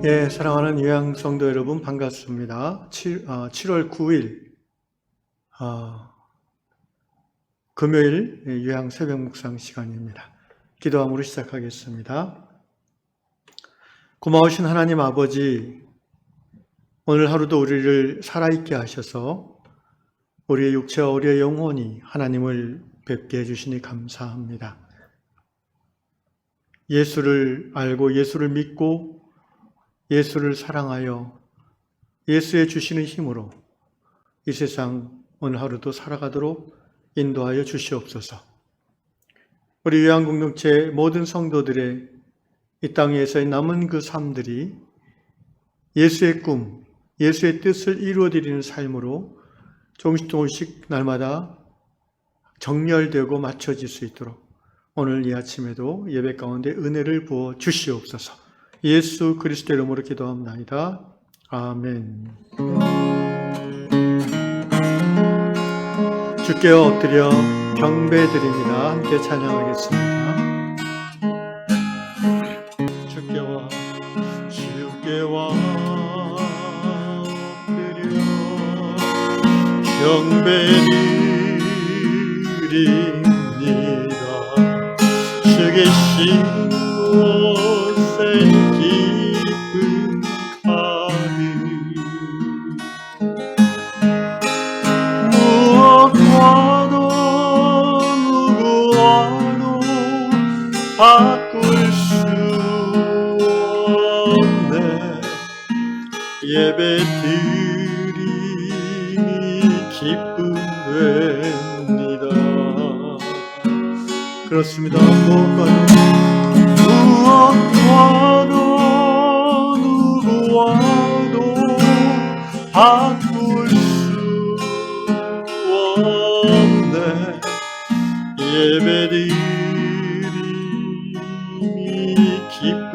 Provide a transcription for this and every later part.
예, 사랑하는 요양 성도 여러분 반갑습니다. 7월 9일 금요일 요양 새벽 묵상 시간입니다. 기도함으로 시작하겠습니다. 고마우신 하나님 아버지, 오늘 하루도 우리를 살아있게 하셔서 우리의 육체와 우리의 영혼이 하나님을 뵙게 해주시니 감사합니다. 예수를 알고 예수를 믿고 예수를 사랑하여 예수의 주시는 힘으로 이 세상 오늘 하루도 살아가도록 인도하여 주시옵소서. 우리 요양공동체 모든 성도들의 이 땅에서의 남은 그 삶들이 예수의 꿈, 예수의 뜻을 이루어드리는 삶으로 조금씩 날마다 정렬되고 맞춰질 수 있도록 오늘 이 아침에도 예배 가운데 은혜를 부어 주시옵소서. 예수 그리스도 이름으로 기도합니다. 아멘. 주께 엎드려 경배드립니다. 함께 찬양하겠습니다. 주께와 엎드려 경배드립니다. 주 계신 곳에 기쁨 가득 무엇과도 누구와도 바꿀 수 없네. 예배드리니 기쁨 됩니다. 그렇습니다. 무엇과도 누구와도 바꿀 수 없네. 예배드리니 기쁨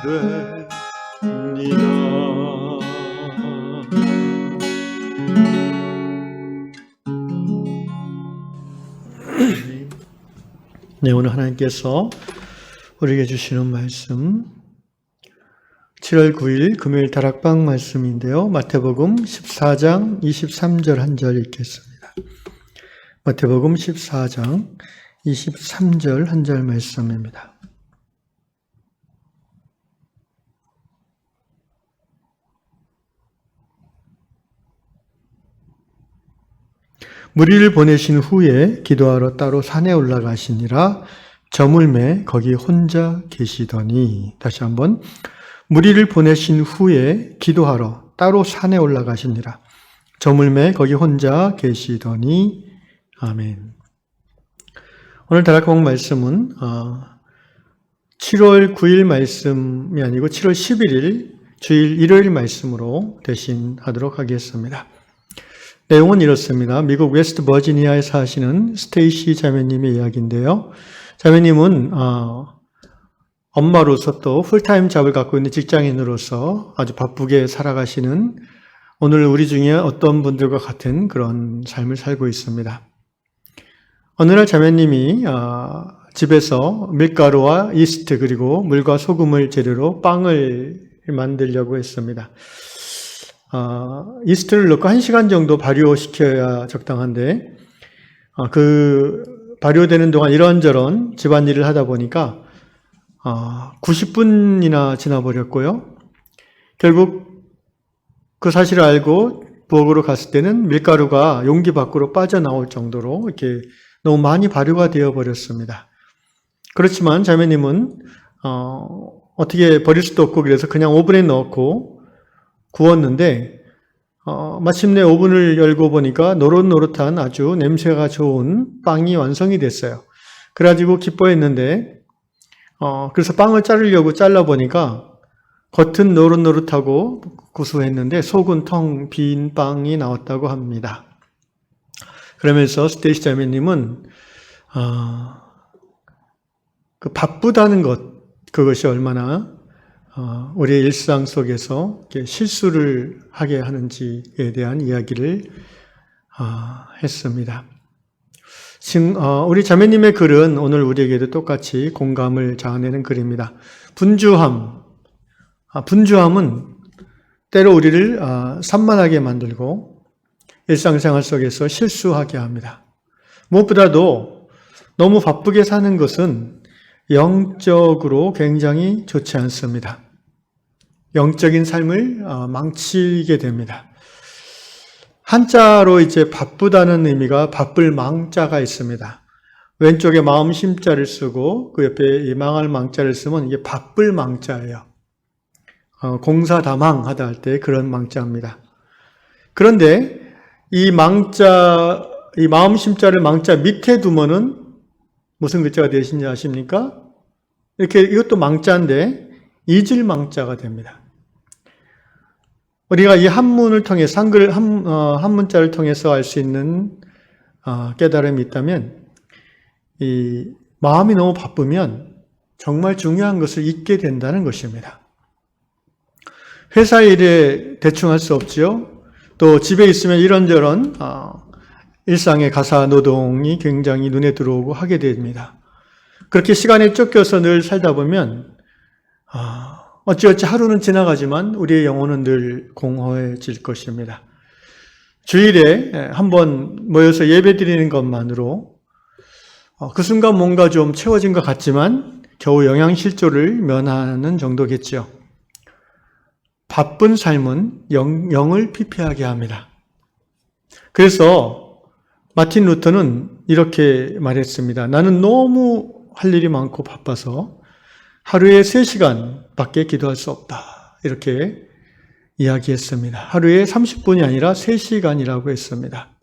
됩니다. 네, 오늘 하나님께서 우리에게 주시는 말씀 7월 9일 금요일 다락방 말씀인데요. 마태복음 14장 23절 한 절 읽겠습니다. 마태복음 14장 23절 한 절 말씀입니다. 무리를 보내신 후에 기도하러 따로 산에 올라가시니라. 저물매 거기 혼자 계시더니. 다시 한번. 무리를 보내신 후에 기도하러 따로 산에 올라가시니라. 저물매 거기 혼자 계시더니. 아멘. 오늘 다락방 말씀은 7월 9일 말씀이 아니고 7월 11일 주일 일요일 말씀으로 대신하도록 하겠습니다. 내용은 이렇습니다. 미국 웨스트 버지니아에 사시는 스테이시 자매님의 이야기인데요. 자매님은 엄마로서 또 풀타임 잡을 갖고 있는 직장인으로서 아주 바쁘게 살아가시는 오늘 우리 중에 어떤 분들과 같은 그런 삶을 살고 있습니다. 어느 날 자매님이 집에서 밀가루와 이스트 그리고 물과 소금을 재료로 빵을 만들려고 했습니다. 이스트를 넣고 1시간 정도 발효시켜야 적당한데 그 발효되는 동안 이런저런 집안일을 하다 보니까 90분이나 지나버렸고요. 결국 그 사실을 알고 부엌으로 갔을 때는 밀가루가 용기 밖으로 빠져나올 정도로 이렇게 너무 많이 발효가 되어버렸습니다. 그렇지만 자매님은 어떻게 버릴 수도 없고 그래서 그냥 오븐에 넣고 구웠는데 마침내 오븐을 열고 보니까 노릇노릇한 아주 냄새가 좋은 빵이 완성이 됐어요. 그래가지고 기뻐했는데 그래서 빵을 자르려고 잘라보니까 겉은 노릇노릇하고 구수했는데 속은 텅 빈 빵이 나왔다고 합니다. 그러면서 스테이시 자매님은 그 바쁘다는 것, 그것이 얼마나 우리의 일상 속에서 실수를 하게 하는지에 대한 이야기를 했습니다. 우리 자매님의 글은 오늘 우리에게도 똑같이 공감을 자아내는 글입니다. 분주함, 분주함은 때로 우리를 산만하게 만들고 일상생활 속에서 실수하게 합니다. 무엇보다도 너무 바쁘게 사는 것은 영적으로 굉장히 좋지 않습니다. 영적인 삶을 망치게 됩니다. 한자로 이제 바쁘다는 의미가 바쁠 망자가 있습니다. 왼쪽에 마음 심자를 쓰고 그 옆에 이 망할 망자를 쓰면 이게 바쁠 망자예요. 공사다망하다 할 때 그런 망자입니다. 그런데 이 망자, 이 마음 심자를 망자 밑에 두면은 무슨 글자가 되시는지 아십니까? 이렇게 이것도 망자인데 잊을 망자가 됩니다. 우리가 이 한문을 통해서 한문자를 통해서 알 수 있는 깨달음이 있다면 이 마음이 너무 바쁘면 정말 중요한 것을 잊게 된다는 것입니다. 회사 일에 대충 할 수 없지요. 또 집에 있으면 이런저런 일상의 가사 노동이 굉장히 눈에 들어오고 하게 됩니다. 그렇게 시간에 쫓겨서 늘 살다 보면 어찌어찌 하루는 지나가지만 우리의 영혼은 늘 공허해질 것입니다. 주일에 한번 모여서 예배 드리는 것만으로 그 순간 뭔가 좀 채워진 것 같지만 겨우 영양실조를 면하는 정도겠죠. 바쁜 삶은 영을 피폐하게 합니다. 그래서 마틴 루터는 이렇게 말했습니다. 나는 너무 할 일이 많고 바빠서 하루에 3시간밖에 기도할 수 없다. 이렇게 이야기했습니다. 하루에 30분이 아니라 3시간이라고 했습니다.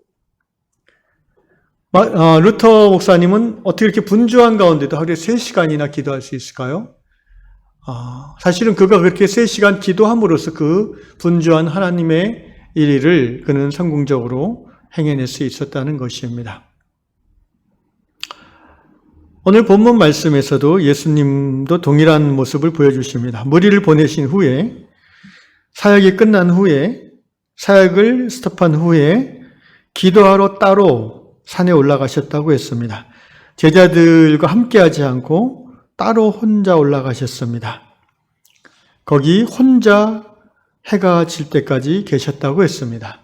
루터 목사님은 어떻게 이렇게 분주한 가운데도 하루에 3시간이나 기도할 수 있을까요? 사실은 그가 그렇게 3시간 기도함으로써 그 분주한 하나님의 일을 그는 성공적으로 행해낼 수 있었다는 것입니다. 오늘 본문 말씀에서도 예수님도 동일한 모습을 보여주십니다. 무리를 보내신 후에 사역이 끝난 후에 사역을 스톱한 후에 기도하러 따로 산에 올라가셨다고 했습니다. 제자들과 함께하지 않고 따로 혼자 올라가셨습니다. 거기 혼자 해가 질 때까지 계셨다고 했습니다.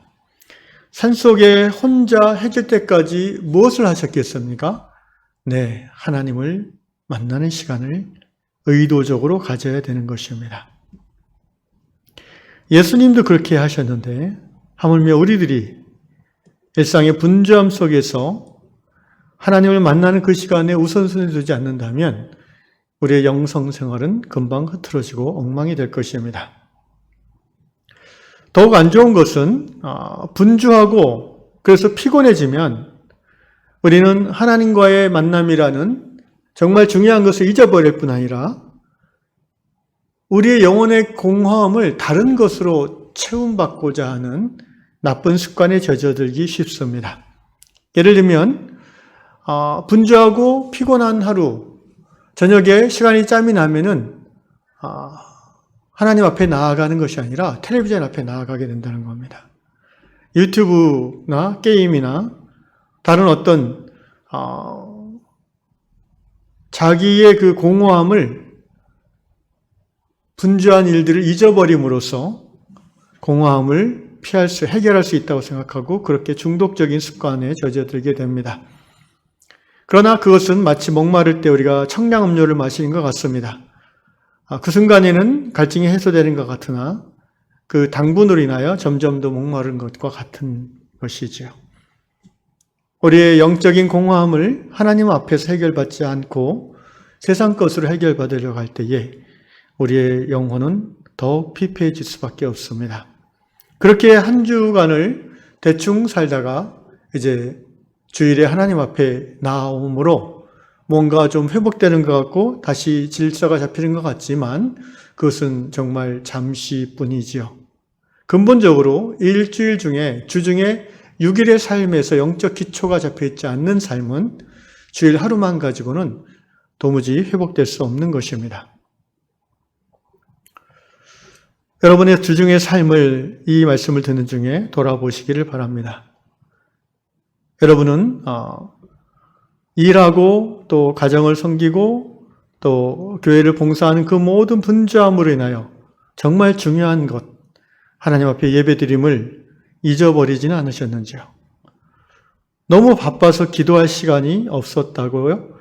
산속에 혼자 해질 때까지 무엇을 하셨겠습니까? 네, 하나님을 만나는 시간을 의도적으로 가져야 되는 것입니다. 예수님도 그렇게 하셨는데 하물며 우리들이 일상의 분주함 속에서 하나님을 만나는 그 시간에 우선순위를 두지 않는다면 우리의 영성 생활은 금방 흐트러지고 엉망이 될 것입니다. 더욱 안 좋은 것은 분주하고 그래서 피곤해지면 우리는 하나님과의 만남이라는 정말 중요한 것을 잊어버릴 뿐 아니라 우리의 영혼의 공허함을 다른 것으로 채움받고자 하는 나쁜 습관에 젖어들기 쉽습니다. 예를 들면 분주하고 피곤한 하루, 저녁에 시간이 짬이 나면은 하나님 앞에 나아가는 것이 아니라 텔레비전 앞에 나아가게 된다는 겁니다. 유튜브나 게임이나 다른 어떤 자기의 그 공허함을 분주한 일들을 잊어버림으로써 공허함을 해결할 수 있다고 생각하고 그렇게 중독적인 습관에 젖어들게 됩니다. 그러나 그것은 마치 목마를 때 우리가 청량음료를 마시는 것 같습니다. 그 순간에는 갈증이 해소되는 것 같으나 그 당분으로 인하여 점점 더 목마른 것과 같은 것이지요. 우리의 영적인 공허함을 하나님 앞에서 해결받지 않고 세상 것으로 해결받으려고 할 때에 우리의 영혼은 더욱 피폐해질 수밖에 없습니다. 그렇게 한 주간을 대충 살다가 이제 주일에 하나님 앞에 나옴으로 뭔가 좀 회복되는 것 같고 다시 질서가 잡히는 것 같지만 그것은 정말 잠시뿐이지요. 근본적으로 일주일 중에 주중에 6일의 삶에서 영적 기초가 잡혀있지 않는 삶은 주일 하루만 가지고는 도무지 회복될 수 없는 것입니다. 여러분의 주중의 삶을 이 말씀을 듣는 중에 돌아보시기를 바랍니다. 여러분은 일하고 또 가정을 섬기고 또 교회를 봉사하는 그 모든 분주함으로 인하여 정말 중요한 것, 하나님 앞에 예배드림을 잊어버리지는 않으셨는지요? 너무 바빠서 기도할 시간이 없었다고요?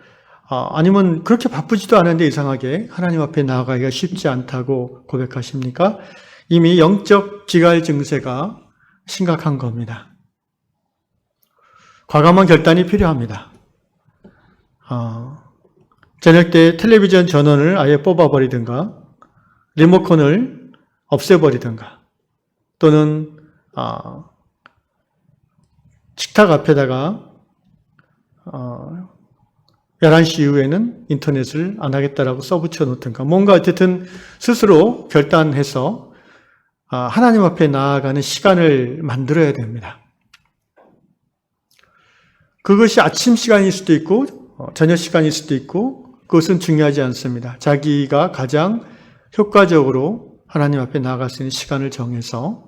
아니면 그렇게 바쁘지도 않은데 이상하게 하나님 앞에 나아가기가 쉽지 않다고 고백하십니까? 이미 영적 지갈 증세가 심각한 겁니다. 과감한 결단이 필요합니다. 저녁 때 텔레비전 전원을 아예 뽑아버리든가 리모컨을 없애버리든가 또는 식탁 앞에다가 11시 이후에는 인터넷을 안 하겠다라고 써붙여 놓든가 뭔가 어쨌든 스스로 결단해서 하나님 앞에 나아가는 시간을 만들어야 됩니다. 그것이 아침 시간일 수도 있고 저녁 시간일 수도 있고 그것은 중요하지 않습니다. 자기가 가장 효과적으로 하나님 앞에 나아갈 수 있는 시간을 정해서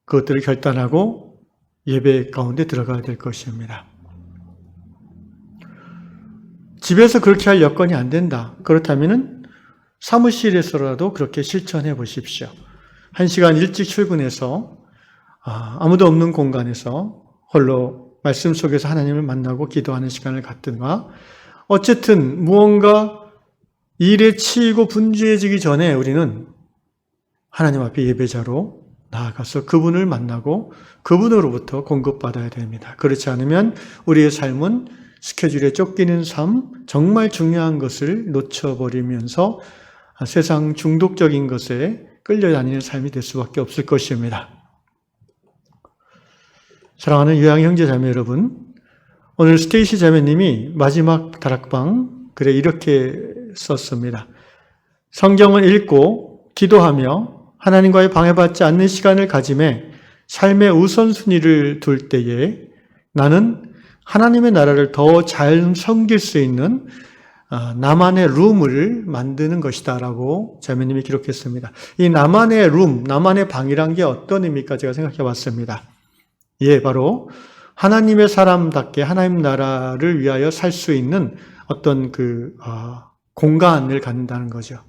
그것들을 결단하고 예배 가운데 들어가야 될 것입니다. 집에서 그렇게 할 여건이 안 된다. 그렇다면 사무실에서라도 그렇게 실천해 보십시오. 1시간 일찍 출근해서 아무도 없는 공간에서 홀로 말씀 속에서 하나님을 만나고 기도하는 시간을 갖든가 어쨌든 무언가 일에 치이고 분주해지기 전에 우리는 하나님 앞에 예배자로 나아가서 그분을 만나고 그분으로부터 공급받아야 됩니다. 그렇지 않으면 우리의 삶은 스케줄에 쫓기는 삶, 정말 중요한 것을 놓쳐버리면서 세상 중독적인 것에 끌려다니는 삶이 될 수밖에 없을 것입니다. 사랑하는 유양 형제 자매 여러분, 오늘 스테이시 자매님이 마지막 다락방 글에 이렇게 썼습니다. 성경을 읽고 기도하며 하나님과의 방해받지 않는 시간을 가짐에 삶의 우선순위를 둘 때에 나는 하나님의 나라를 더 잘 섬길 수 있는 나만의 룸을 만드는 것이다 라고 자매님이 기록했습니다. 이 나만의 룸, 나만의 방이란 게 어떤 의미일까 제가 생각해 봤습니다. 예, 바로 하나님의 사람답게 하나님 나라를 위하여 살 수 있는 어떤 공간을 갖는다는 거죠.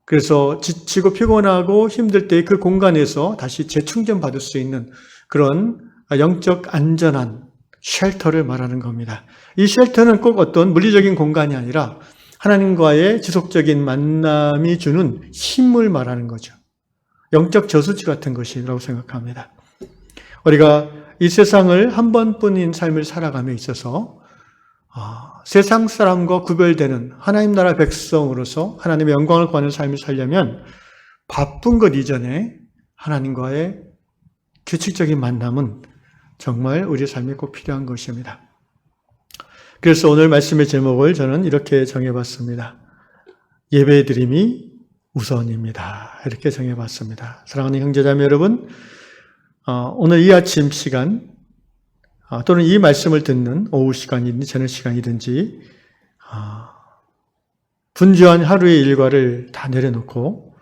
그래서 지치고 피곤하고 힘들 때 그 공간에서 다시 재충전 받을 수 있는 그런 영적 안전한 쉘터를 말하는 겁니다. 이 쉘터는 꼭 어떤 물리적인 공간이 아니라 하나님과의 지속적인 만남이 주는 힘을 말하는 거죠. 영적 저수지 같은 것이라고 생각합니다. 우리가 이 세상을 한 번뿐인 삶을 살아감에 있어서 세상 사람과 구별되는 하나님 나라 백성으로서 하나님의 영광을 구하는 삶을 살려면 바쁜 것 이전에 하나님과의 규칙적인 만남은 정말 우리 삶에 꼭 필요한 것입니다. 그래서 오늘 말씀의 제목을 저는 이렇게 정해봤습니다. 예배드림이 우선입니다. 이렇게 정해봤습니다. 사랑하는 형제자매 여러분, 오늘 이 아침 시간 또는 이 말씀을 듣는 오후 시간이든지 저녁 시간이든지 분주한 하루의 일과를 다 내려놓고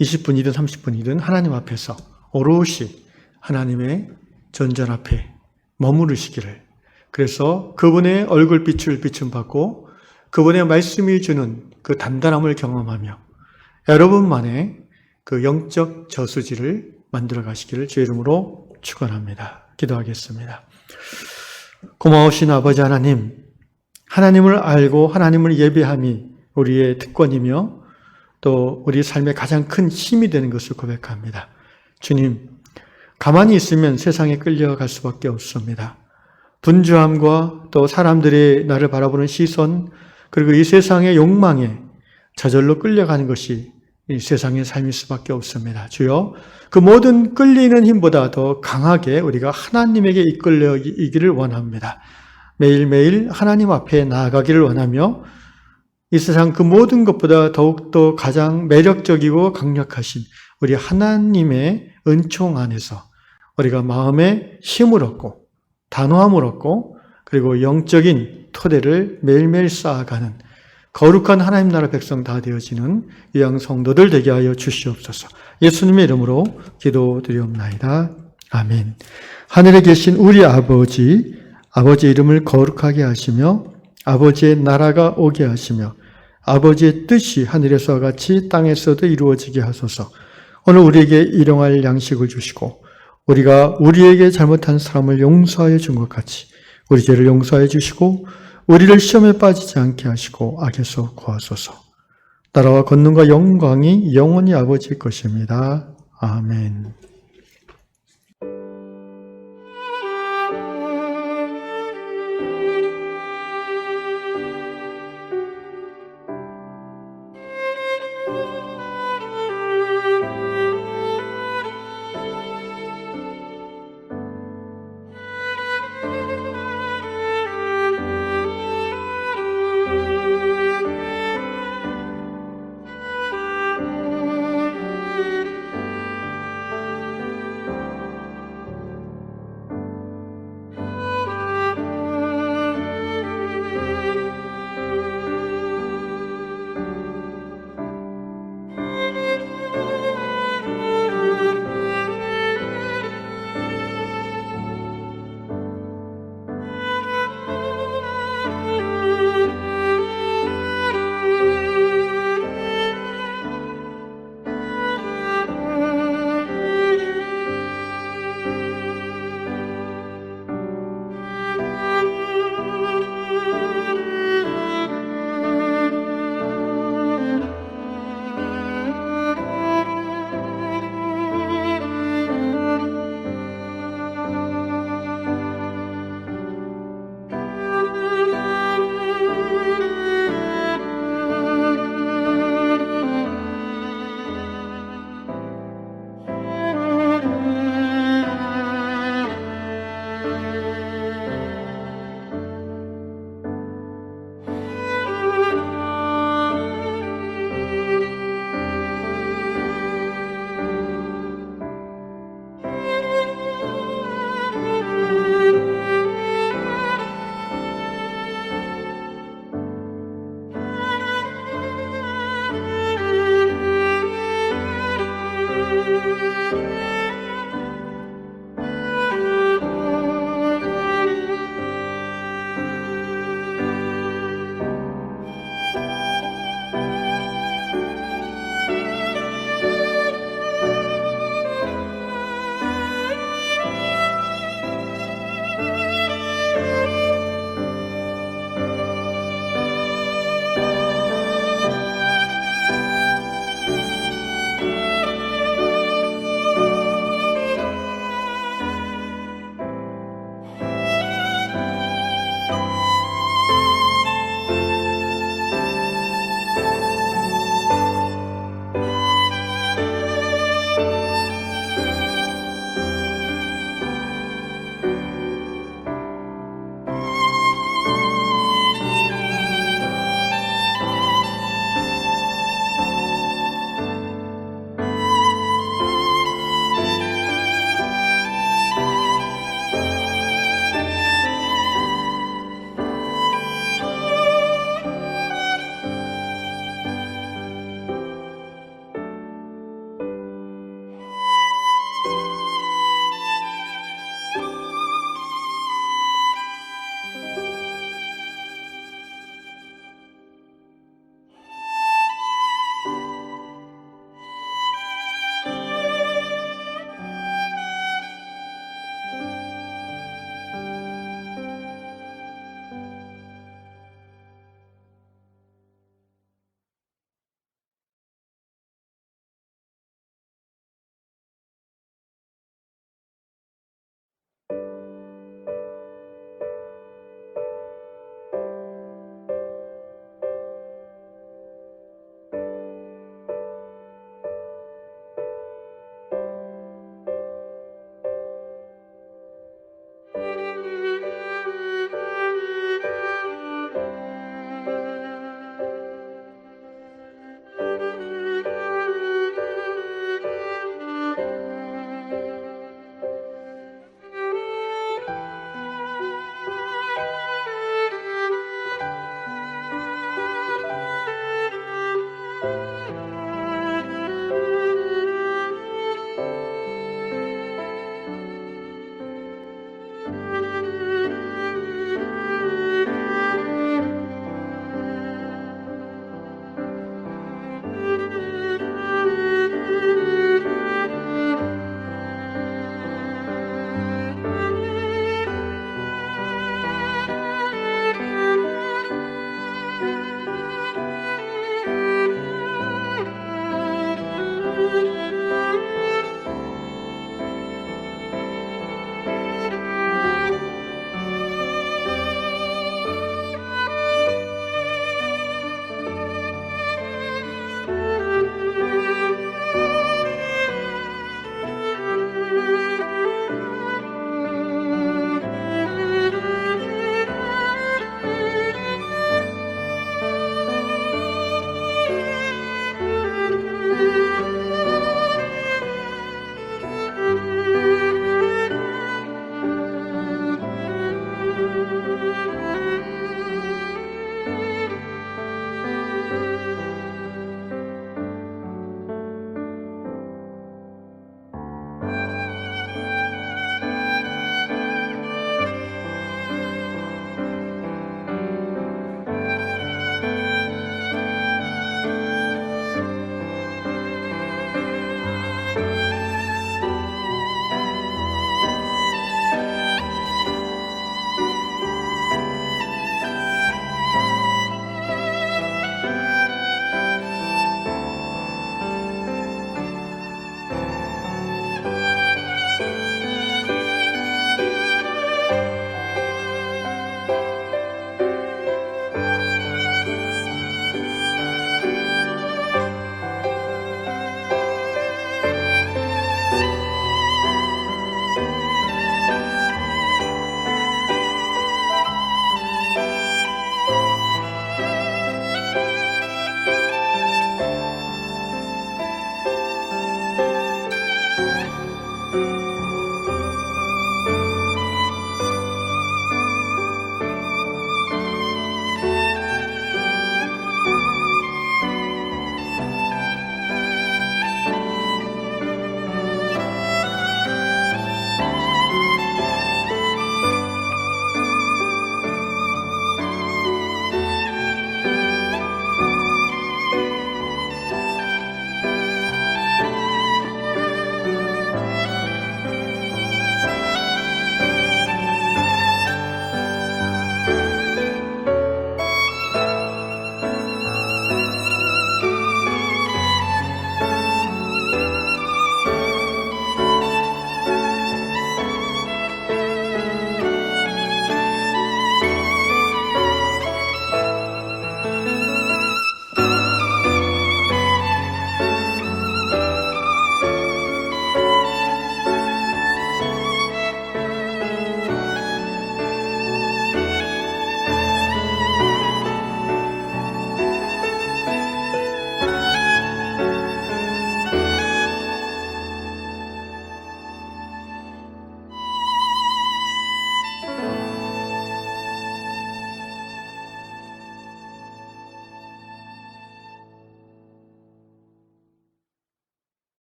20분이든 30분이든 하나님 앞에서 오롯이 하나님의 전전 앞에 머무르시기를, 그래서 그분의 얼굴빛을 비춤받고 그분의 말씀이 주는 그 단단함을 경험하며 여러분만의 그 영적 저수지를 만들어 가시기를 주의 이름으로 축원합니다. 기도하겠습니다. 고마우신 아버지 하나님, 하나님을 알고 하나님을 예배함이 우리의 특권이며 또 우리 삶의 가장 큰 힘이 되는 것을 고백합니다. 주님, 가만히 있으면 세상에 끌려갈 수밖에 없습니다. 분주함과 또 사람들이 나를 바라보는 시선, 그리고 이 세상의 욕망에 저절로 끌려가는 것이 이 세상의 삶일 수밖에 없습니다. 주여, 그 모든 끌리는 힘보다 더 강하게 우리가 하나님에게 이끌려이기를 원합니다. 매일매일 하나님 앞에 나아가기를 원하며 이 세상 그 모든 것보다 더욱더 가장 매력적이고 강력하신 우리 하나님의 은총 안에서 우리가 마음에 힘을 얻고 단호함을 얻고 그리고 영적인 토대를 매일매일 쌓아가는 거룩한 하나님 나라 백성 다 되어지는 유양 성도들 되게 하여 주시옵소서. 예수님의 이름으로 기도드리옵나이다. 아멘. 하늘에 계신 우리 아버지의 이름을 거룩하게 하시며 아버지의 나라가 오게 하시며 아버지의 뜻이 하늘에서와 같이 땅에서도 이루어지게 하소서. 오늘 우리에게 일용할 양식을 주시고 우리가 우리에게 잘못한 사람을 용서하여 준 것 같이 우리 죄를 용서해 주시고 우리를 시험에 빠지지 않게 하시고 악에서 구하소서. 나라와 권능과 영광이 영원히 아버지의 것입니다. 아멘.